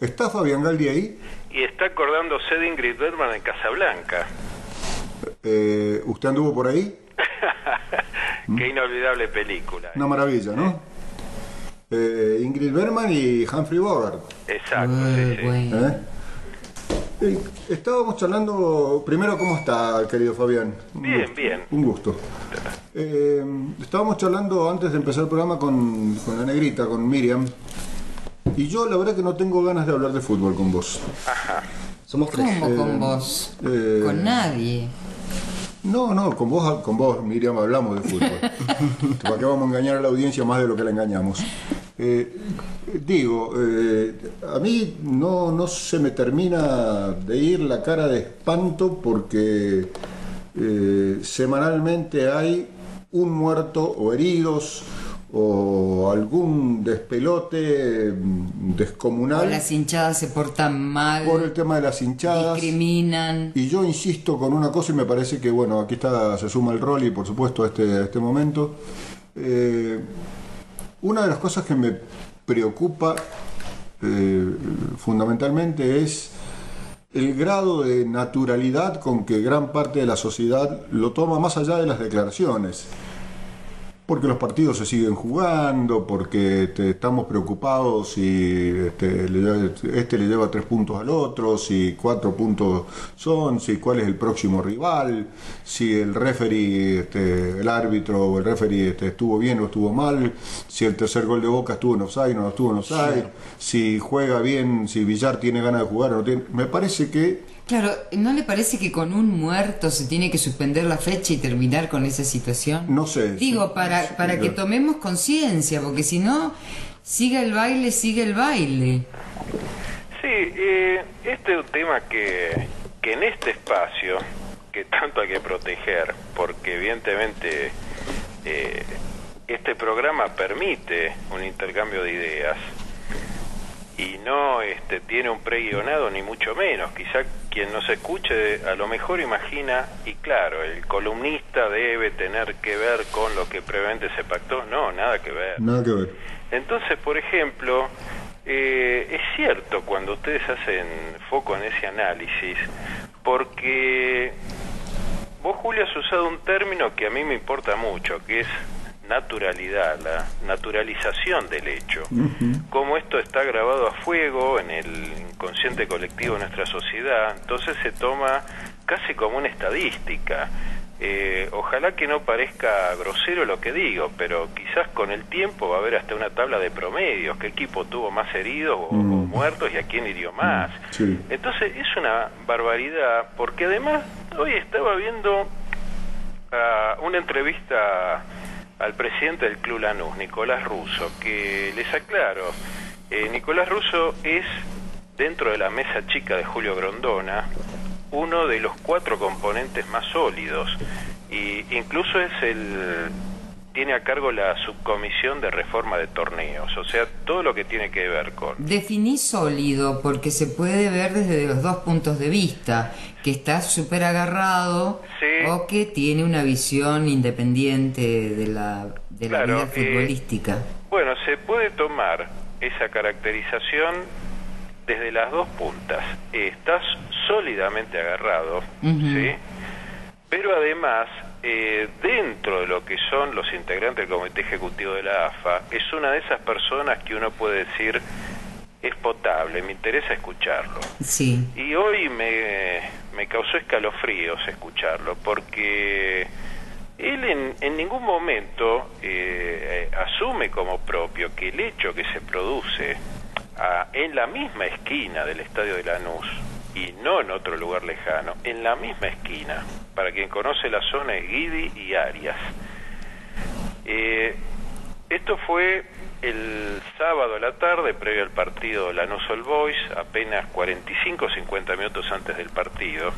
¿Está Fabián Galdi ahí? Y está acordándose de Ingrid Bergman en Casablanca. ¿Usted anduvo por ahí? Qué inolvidable película. Una maravilla, ¿no? Ingrid Bergman y Humphrey Bogart. Exacto, sí, sí. Bueno. Estábamos charlando. Primero, ¿cómo está, querido Fabián? Bien, bien. Un gusto. Estábamos charlando antes de empezar el programa con la negrita, con Miriam. Y yo, la verdad, que no tengo ganas de hablar de fútbol con vos. Ajá. Somos tres. ¿Cómo con vos? Con nadie. No, con vos, Miriam, hablamos de fútbol. ¿Para qué vamos a engañar a la audiencia más de lo que la engañamos? A mí no se me termina de ir la cara de espanto porque semanalmente hay un muerto o heridos o algún despelote descomunal. O las hinchadas se portan mal. Por el tema de las hinchadas. Discriminan. Y yo insisto con una cosa y me parece que, bueno, aquí se suma el rol y por supuesto a este momento. Una de las cosas que me preocupa fundamentalmente es el grado de naturalidad con que gran parte de la sociedad lo toma más allá de las declaraciones. Porque los partidos se siguen jugando, porque estamos preocupados si le lleva 3 puntos al otro, si 4 puntos son, si cuál es el próximo rival, si el referee, el árbitro o el referee estuvo bien o estuvo mal, si el tercer gol de Boca estuvo en offside o no estuvo en offside, si juega bien, si Villar tiene ganas de jugar o no tiene. Me parece que... Claro, ¿no le parece que con un muerto se tiene que suspender la fecha y terminar con esa situación? No sé. Digo, para que tomemos conciencia, porque si no, sigue el baile. Sí, este es un tema que en este espacio, que tanto hay que proteger, porque evidentemente este programa permite un intercambio de ideas, y no tiene un preguionado ni mucho menos. Quizá quien nos escuche a lo mejor imagina, y claro, el columnista debe tener que ver con lo que previamente se pactó. No, nada que ver. Nada que ver. Entonces, por ejemplo, es cierto cuando ustedes hacen foco en ese análisis, porque vos, Julio, has usado un término que a mí me importa mucho, que es naturalidad, la naturalización del hecho. Como esto está grabado a fuego en el inconsciente colectivo de nuestra sociedad, entonces se toma casi como una estadística. Ojalá que no parezca grosero lo que digo, pero quizás con el tiempo va a haber hasta una tabla de promedios, qué equipo tuvo más heridos o muertos y a quién hirió más. Sí. Entonces es una barbaridad, porque además hoy estaba viendo una entrevista al presidente del Club Lanús, Nicolás Russo, que les aclaro, Nicolás Russo es, dentro de la mesa chica de Julio Grondona, uno de los 4 componentes más sólidos, y incluso tiene a cargo la subcomisión de reforma de torneos, o sea, todo lo que tiene que ver con... Definí sólido porque se puede ver desde los dos puntos de vista, que está súper agarrado, sí, o que tiene una visión independiente de la vida futbolística. Bueno, se puede tomar esa caracterización desde las dos puntas. Estás sólidamente agarrado, ¿sí? Pero además, dentro de lo que son los integrantes del Comité Ejecutivo de la AFA, es una de esas personas que uno puede decir es potable, me interesa escucharlo. Sí. Y hoy me causó escalofríos escucharlo, porque él en ningún momento asume como propio que el hecho que se produce en la misma esquina del estadio de Lanús, y no en otro lugar lejano, en la misma esquina, para quien conoce la zona es Guidi y Arias. Esto fue el sábado a la tarde, previo al partido Lanús All Boys, apenas 45 o 50 minutos antes del partido.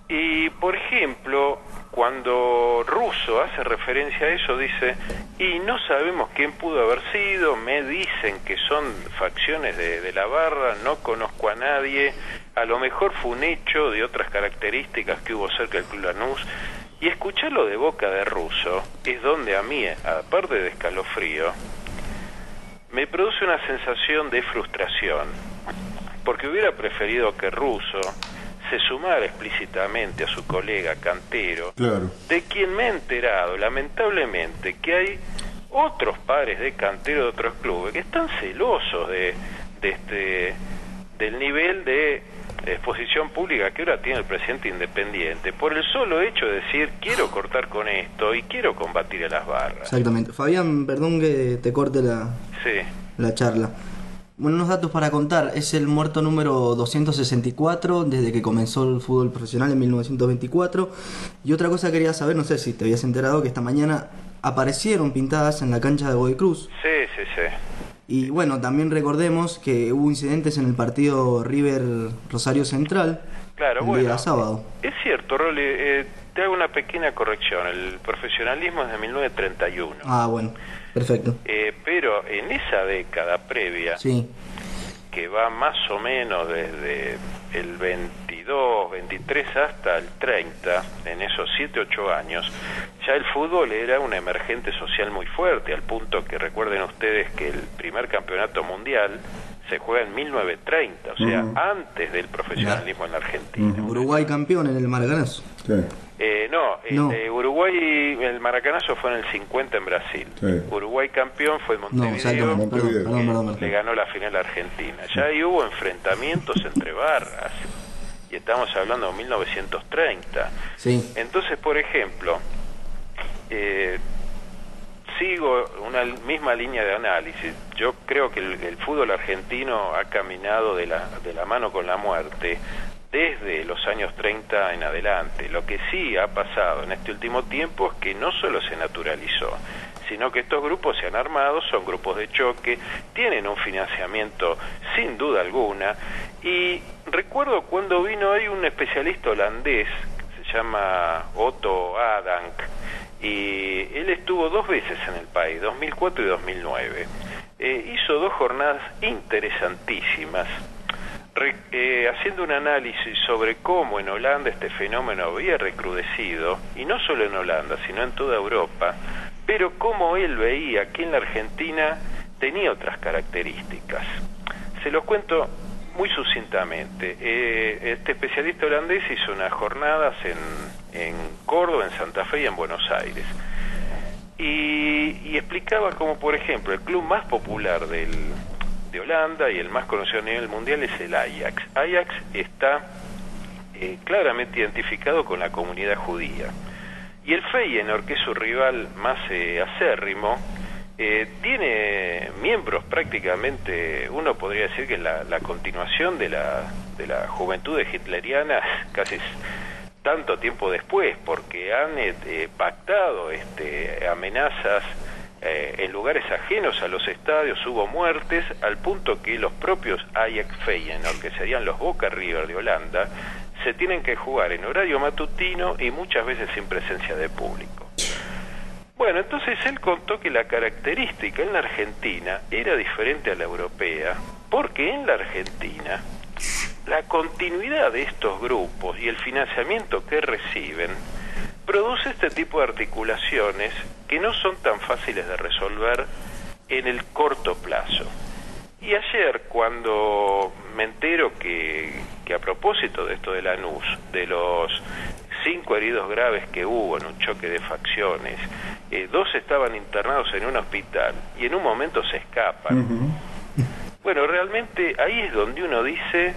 Y, por ejemplo, cuando Russo hace referencia a eso, dice, y no sabemos quién pudo haber sido, me dicen que son facciones de la barra, no conozco a nadie, a lo mejor fue un hecho de otras características que hubo cerca del Club Lanús. Y escucharlo de boca de Russo es donde a mí, aparte de escalofrío, me produce una sensación de frustración. porque hubiera preferido que Russo se sumara explícitamente a su colega Cantero, claro, de quien me he enterado, lamentablemente, que hay otros padres de Cantero de otros clubes que están celosos del nivel de exposición pública que ahora tiene el presidente Independiente, por el solo hecho de decir quiero cortar con esto y quiero combatir a las barras. Exactamente. Fabián, perdón que te corte la charla. Bueno, unos datos para contar. Es el muerto número 264 desde que comenzó el fútbol profesional en 1924. Y otra cosa quería saber, no sé si te habías enterado, que esta mañana aparecieron pintadas en la cancha de Godoy Cruz. Sí. Y bueno, también recordemos que hubo incidentes en el partido River Rosario Central, claro, el día sábado. Es cierto, Rolly, te hago una pequeña corrección. El profesionalismo es de 1931. Ah, bueno, perfecto. Pero en esa década previa, sí, que va más o menos desde el 22, 23 hasta el 30, en esos 7, 8 años, ya el fútbol era un emergente social muy fuerte, al punto que recuerden ustedes que el primer campeonato mundial se juega en 1930, o sea, antes del profesionalismo en la Argentina. Uruguay campeón en el Maracanazo. sí. Uruguay, el Maracanazo fue en el 50 en Brasil. Sí. Uruguay campeón fue en Montevideo, Montevideo. le ganó la final a Argentina. Ya ahí hubo enfrentamientos entre barras, y estamos hablando de 1930. Sí. Entonces, por ejemplo, sigo una misma línea de análisis. Yo creo que el fútbol argentino ha caminado de la mano con la muerte desde los años 30 en adelante. Lo que sí ha pasado en este último tiempo es que no solo se naturalizó, sino que estos grupos se han armado, son grupos de choque, tienen un financiamiento sin duda alguna, y recuerdo cuando vino hoy un especialista holandés, que se llama Otto Adank, y él estuvo 2 veces en el país, 2004 y 2009. Hizo 2 jornadas interesantísimas, haciendo un análisis sobre cómo en Holanda este fenómeno había recrudecido, y no solo en Holanda, sino en toda Europa, pero cómo él veía que en la Argentina tenía otras características. Se los cuento muy sucintamente. Este especialista holandés hizo unas jornadas en Córdoba, en Santa Fe y en Buenos Aires, y explicaba cómo, por ejemplo, el club más popular de Holanda y el más conocido a nivel mundial es el Ajax. Ajax está claramente identificado con la comunidad judía. Y el Feyenoord, que es su rival más acérrimo, tiene miembros prácticamente, uno podría decir que la continuación de la juventud hitleriana casi tanto tiempo después, porque han pactado amenazas en lugares ajenos a los estadios, hubo muertes, al punto que los propios Ajax Feyenoord, que serían los Boca River de Holanda, se tienen que jugar en horario matutino y muchas veces sin presencia de público. Bueno, entonces él contó que la característica en la Argentina era diferente a la europea, porque en la Argentina la continuidad de estos grupos y el financiamiento que reciben produce este tipo de articulaciones que no son tan fáciles de resolver en el corto plazo. Y ayer, cuando me entero que a propósito de esto de Lanús, de los 5 heridos graves que hubo en un choque de facciones, 2 estaban internados en un hospital y en un momento se escapan. Bueno, realmente ahí es donde uno dice,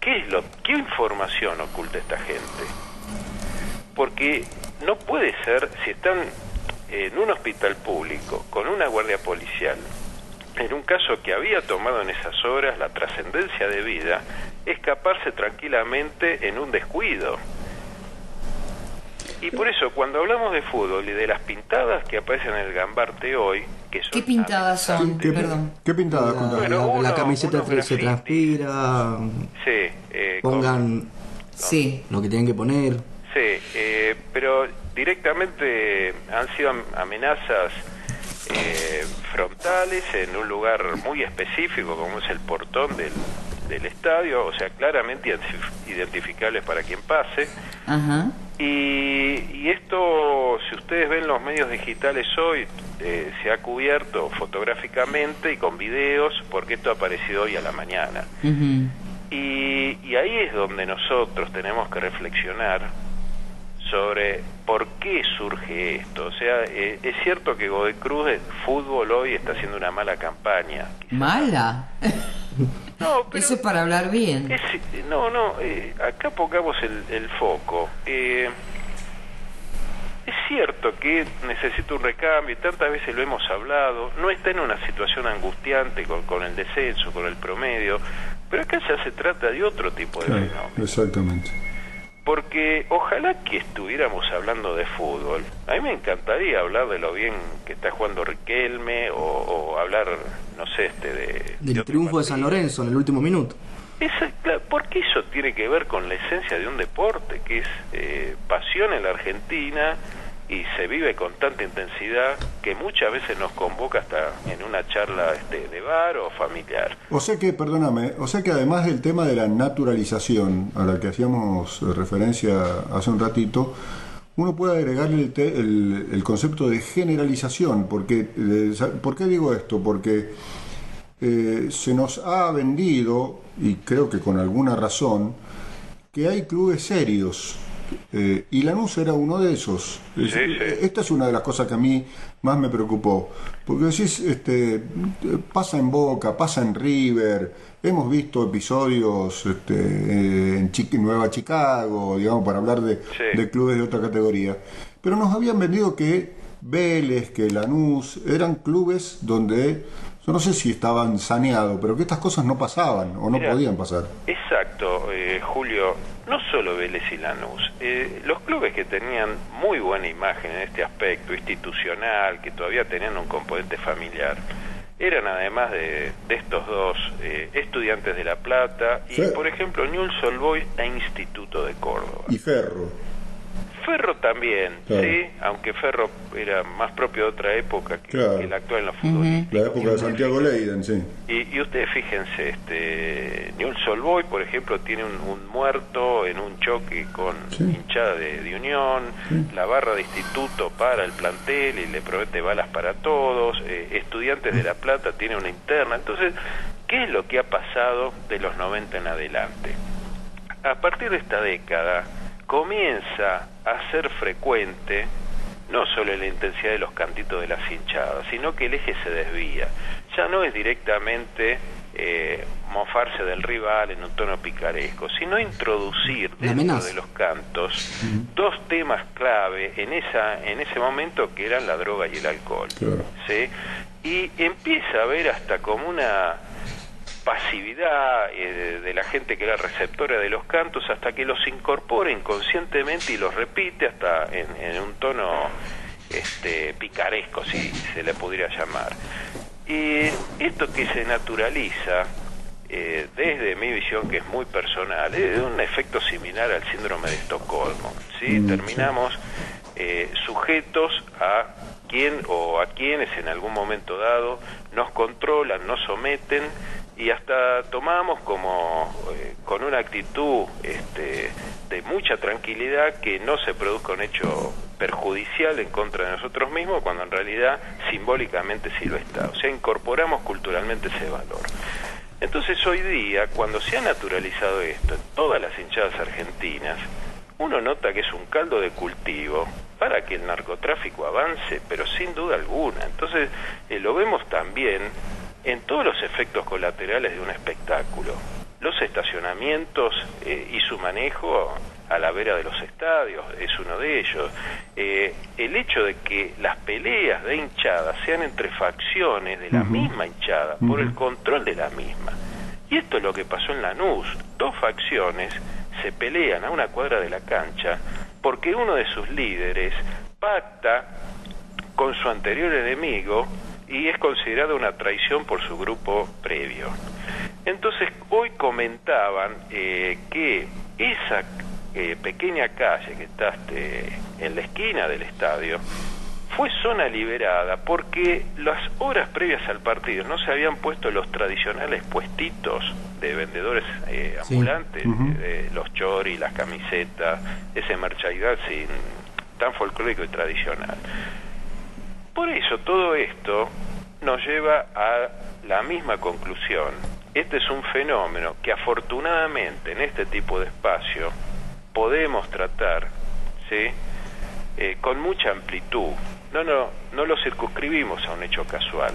¿qué información oculta esta gente? Porque no puede ser, si están en un hospital público con una guardia policial, en un caso que había tomado en esas horas la trascendencia de vida, escaparse tranquilamente en un descuido. Y por eso, cuando hablamos de fútbol y de las pintadas que aparecen en el Gambarte hoy, que son... ¿Qué pintadas son? Perdón. ¿Qué pintadas? La camiseta se transpira. Sí. Pongan lo que tienen que poner. Sí, pero directamente han sido amenazas frontales en un lugar muy específico, como es el portón del estadio, o sea, claramente identificables para quien pase. Ajá. Y esto, si ustedes ven los medios digitales hoy, se ha cubierto fotográficamente y con videos, porque esto ha aparecido hoy a la mañana. Y ahí es donde nosotros tenemos que reflexionar sobre por qué surge esto. O sea, es cierto que Godoy Cruz de fútbol hoy está haciendo una mala campaña. ¿Mala? No, pero eso es para hablar bien. Acá pongamos el foco. Es cierto que necesita un recambio, y tantas veces lo hemos hablado, no está en una situación angustiante con el descenso, con el promedio, pero acá ya se trata de otro tipo de fenómeno. Exactamente. Porque ojalá que estuviéramos hablando de fútbol. A mí me encantaría hablar de lo bien que está jugando Riquelme, o hablar, no sé, del triunfo de San Lorenzo en el último minuto. Porque eso tiene que ver con la esencia de un deporte, que es pasión en la Argentina, y se vive con tanta intensidad que muchas veces nos convoca hasta en una charla de bar o familiar. O sea que además del tema de la naturalización, a la que hacíamos referencia hace un ratito, uno puede agregarle el concepto de generalización. ¿Por qué digo esto? Porque se nos ha vendido, y creo que con alguna razón, que hay clubes serios. Y Lanús era uno de esos. Sí. Esta es una de las cosas que a mí más me preocupó, porque decís, pasa en Boca, pasa en River, hemos visto episodios en Nueva Chicago, digamos, para hablar de clubes de otra categoría, pero nos habían vendido que Vélez, que Lanús eran clubes donde, yo no sé si estaban saneados, pero que estas cosas no pasaban o no podían pasar. Exacto, Julio. No solo Vélez y Lanús, los clubes que tenían muy buena imagen en este aspecto institucional, que todavía tenían un componente familiar, eran además de estos dos Estudiantes de La Plata y, por ejemplo, Newell's Old Boys e Instituto de Córdoba. Y Ferro también, claro. Sí, aunque Ferro era más propio de otra época que el actual en los futbolistas. La época de Santiago Leiden, sí. Y ustedes fíjense, Newell's Old Boys, por ejemplo, tiene un muerto en un choque con hinchada de Unión, la barra de Instituto para el plantel y le promete balas para todos, Estudiantes de La Plata tiene una interna. Entonces, ¿qué es lo que ha pasado de los 90 en adelante? A partir de esta década comienza a ser frecuente no solo la intensidad de los cantitos de las hinchadas, sino que el eje se desvía. Ya no es directamente mofarse del rival en un tono picaresco, sino introducir dentro de los cantos dos temas clave en ese momento, que eran la droga y el alcohol. Claro. ¿Sí? Y empieza a haber hasta como una pasividad de la gente que era receptora de los cantos, hasta que los incorpora inconscientemente y los repite hasta en un tono picaresco, si se le pudiera llamar. Y esto que se naturaliza, desde mi visión, que es muy personal, es un efecto similar al síndrome de Estocolmo, ¿sí? Terminamos sujetos a quien o a quienes en algún momento dado nos controlan, nos someten, y hasta tomamos como con una actitud de mucha tranquilidad que no se produzca un hecho perjudicial en contra de nosotros mismos, cuando en realidad simbólicamente sí lo está. O sea, incorporamos culturalmente ese valor. Entonces hoy día, cuando se ha naturalizado esto en todas las hinchadas argentinas, uno nota que es un caldo de cultivo para que el narcotráfico avance, pero sin duda alguna. Entonces lo vemos también en todos los efectos colaterales de un espectáculo. Los estacionamientos y su manejo a la vera de los estadios es uno de ellos. El hecho de que las peleas de hinchadas sean entre facciones de la misma hinchada por el control de la misma. Y esto es lo que pasó en Lanús. Dos facciones se pelean a una cuadra de la cancha porque uno de sus líderes pacta con su anterior enemigo y es considerada una traición por su grupo previo. Entonces, hoy comentaban que esa pequeña calle que está en la esquina del estadio fue zona liberada porque las horas previas al partido no se habían puesto los tradicionales puestitos de vendedores ambulantes, los choris, las camisetas, ese merchandising tan folclórico y tradicional. Por eso todo esto nos lleva a la misma conclusión. Este es un fenómeno que afortunadamente en este tipo de espacio podemos tratar, ¿sí? Con mucha amplitud. No lo circunscribimos a un hecho casual.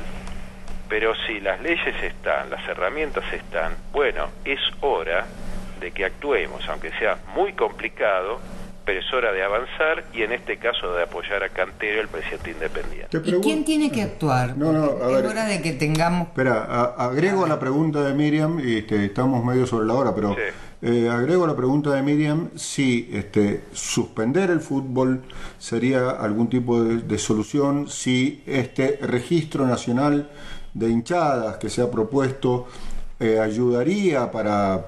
Pero si las leyes están, las herramientas están, bueno, es hora de que actuemos, aunque sea muy complicado, pero es hora de avanzar y en este caso de apoyar a Cantero, el presidente independiente. ¿Y quién tiene que actuar? A ver, es hora de que tengamos... Espera, agrego a la pregunta de Miriam, estamos medio sobre la hora, pero agrego a la pregunta de Miriam si suspender el fútbol sería algún tipo de solución, si este registro nacional de hinchadas que se ha propuesto ayudaría para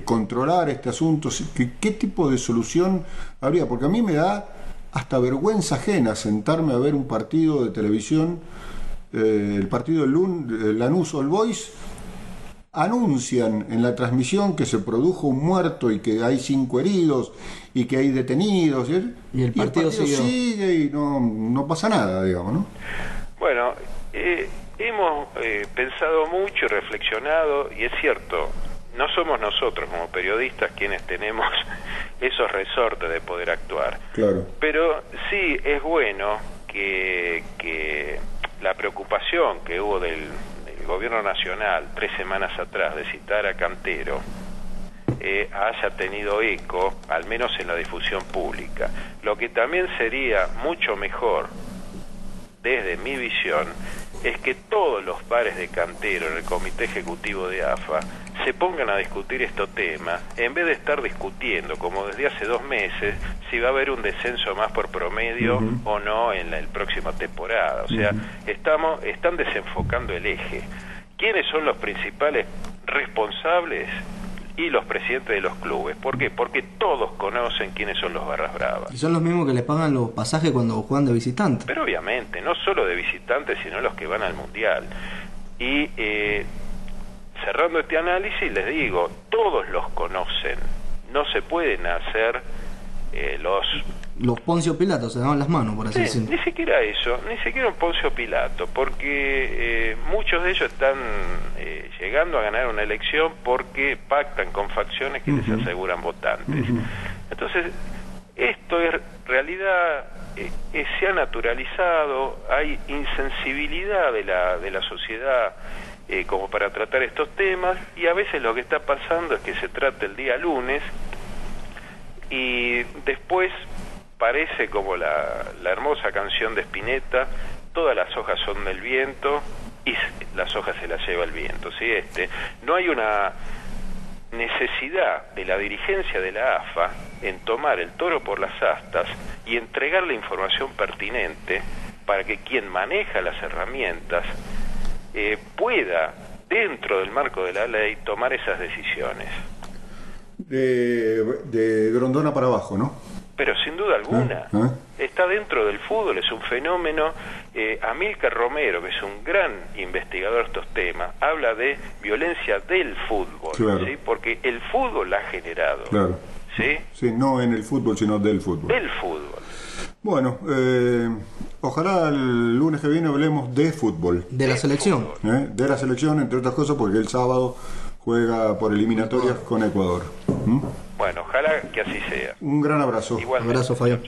controlar este asunto. ¿Qué tipo de solución habría? Porque a mí me da hasta vergüenza ajena sentarme a ver un partido de televisión, el partido del Lanús All Boys. Anuncian en la transmisión que se produjo un muerto y que hay 5 heridos y que hay detenidos y el partido sigue y no pasa nada, digamos, ¿no? Bueno, hemos pensado mucho y reflexionado, y es cierto, no somos nosotros como periodistas quienes tenemos esos resortes de poder actuar. Claro. Pero sí es bueno que la preocupación que hubo del gobierno nacional 3 semanas atrás de citar a Cantero haya tenido eco, al menos en la difusión pública. Lo que también sería mucho mejor, desde mi visión, es que todos los pares de Cantero en el comité ejecutivo de AFA se pongan a discutir estos temas, en vez de estar discutiendo, como desde hace 2 meses, si va a haber un descenso más por promedio o no en la próxima temporada. O sea, están desenfocando el eje. ¿Quiénes son los principales responsables? Y los presidentes de los clubes. ¿Por qué? Porque todos conocen quiénes son los barras bravas. Y son los mismos que les pagan los pasajes cuando juegan de visitantes. Pero obviamente, no solo de visitantes, sino los que van al Mundial. Y cerrando este análisis, les digo, todos los conocen. No se pueden hacer los Poncio Pilatos se daban las manos, por así decirlo. Ni siquiera eso, ni siquiera un Poncio Pilato, porque muchos de ellos están llegando a ganar una elección porque pactan con facciones que les aseguran votantes. Entonces, esto es realidad, se ha naturalizado, hay insensibilidad de la sociedad como para tratar estos temas, y a veces lo que está pasando es que se trata el día lunes y después parece como la hermosa canción de Spinetta, todas las hojas son del viento y las hojas se las lleva el viento, ¿sí? No hay una necesidad de la dirigencia de la AFA en tomar el toro por las astas y entregar la información pertinente para que quien maneja las herramientas pueda, dentro del marco de la ley, tomar esas decisiones. De Grondona para abajo, ¿no? Pero sin duda alguna, está dentro del fútbol, es un fenómeno. Amílcar Romero, que es un gran investigador de estos temas, habla de violencia del fútbol, claro. ¿sí? Porque el fútbol la ha generado. Claro. ¿Sí? Sí, no en el fútbol, sino del fútbol. Del fútbol. Bueno, ojalá el lunes que viene hablemos de fútbol. De la selección. De la selección, entre otras cosas, porque el sábado juega por eliminatorias con Ecuador. Bueno, ojalá que así sea. Un gran abrazo. Igualmente. Abrazo, Fabio.